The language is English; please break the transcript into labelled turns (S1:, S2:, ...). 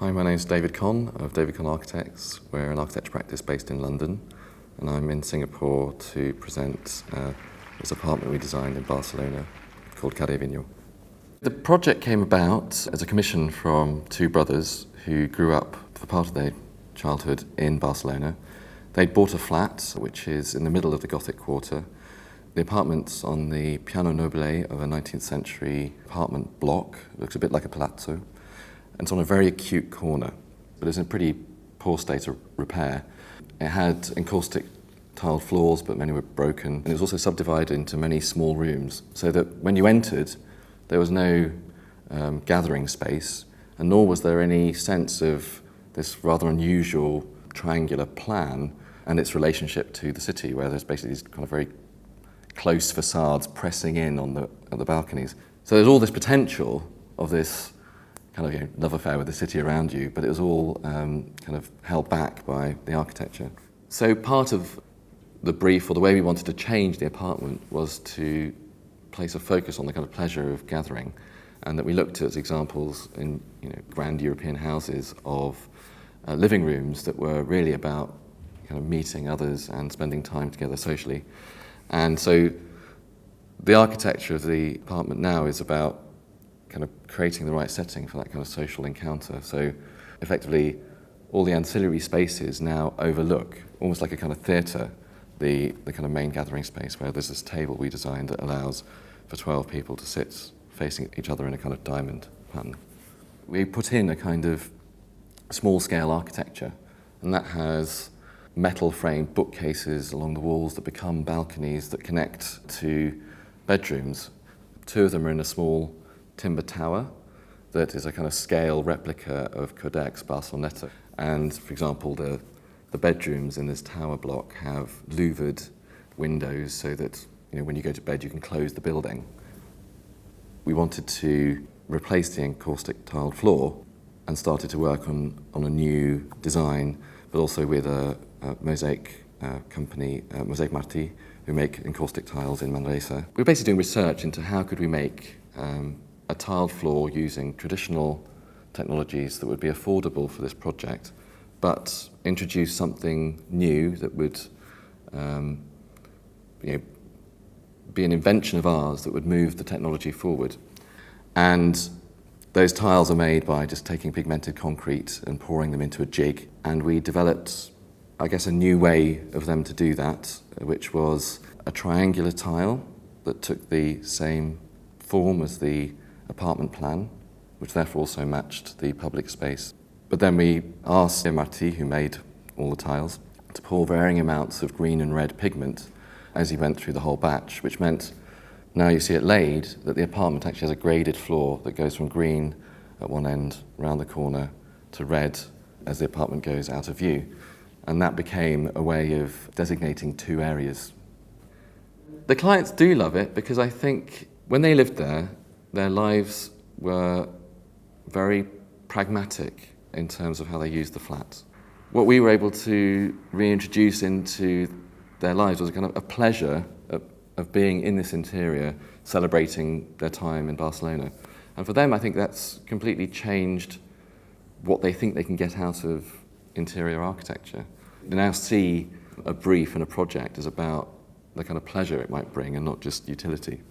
S1: Hi, my name is David Conn of David Conn Architects. We're an architecture practice based in London, and I'm in Singapore to present this apartment we designed in Barcelona called Carrer Vinyó. The project came about as a commission from two brothers who grew up for part of their childhood in Barcelona. They'd bought a flat which is in the middle of the Gothic Quarter. The apartment's on the Piano Nobile of a 19th century apartment block. It looks a bit like a palazzo. And it's on a very acute corner, but it's in pretty poor state of repair. It had encaustic tiled floors, but many were broken. And it was also subdivided into many small rooms, so that when you entered, there was no gathering space, and nor was there any sense of this rather unusual triangular plan and its relationship to the city, where there's basically these kind of very close facades pressing in on the balconies. So there's all this potential of this kind of love affair with the city around you, but it was all kind of held back by the architecture. So part of the brief, or the way we wanted to change the apartment, was to place a focus on the kind of pleasure of gathering, and that we looked at examples in grand European houses of living rooms that were really about kind of meeting others and spending time together socially. And so the architecture of the apartment now is about kind of creating the right setting for that kind of social encounter. So effectively, all the ancillary spaces now overlook, almost like a kind of theatre, the kind of main gathering space, where there's this table we designed that allows for 12 people to sit facing each other in a kind of diamond pattern. We put in a kind of small-scale architecture, and that has metal-framed bookcases along the walls that become balconies that connect to bedrooms. Two of them are in a small timber tower that is a kind of scale replica of Codex Barceloneta. And, for example, the bedrooms in this tower block have louvered windows so that when you go to bed you can close the building. We wanted to replace the encaustic tiled floor and started to work on a new design, but also with a mosaic company, Mosaic Martí, who make encaustic tiles in Manresa. We were basically doing research into how could we make a tiled floor using traditional technologies that would be affordable for this project, but introduce something new that would be an invention of ours that would move the technology forward. And those tiles are made by just taking pigmented concrete and pouring them into a jig. And we developed, I guess, a new way of them to do that, which was a triangular tile that took the same form as the apartment plan, which therefore also matched the public space. But then we asked Martí, who made all the tiles, to pour varying amounts of green and red pigment as he went through the whole batch, which meant now you see it laid that the apartment actually has a graded floor that goes from green at one end round the corner to red as the apartment goes out of view. And that became a way of designating two areas. The clients do love it because I think when they lived there, their lives were very pragmatic in terms of how they used the flat. What we were able to reintroduce into their lives was a kind of a pleasure of being in this interior, celebrating their time in Barcelona. And for them, I think that's completely changed what they think they can get out of interior architecture. They now see a brief and a project as about the kind of pleasure it might bring and not just utility.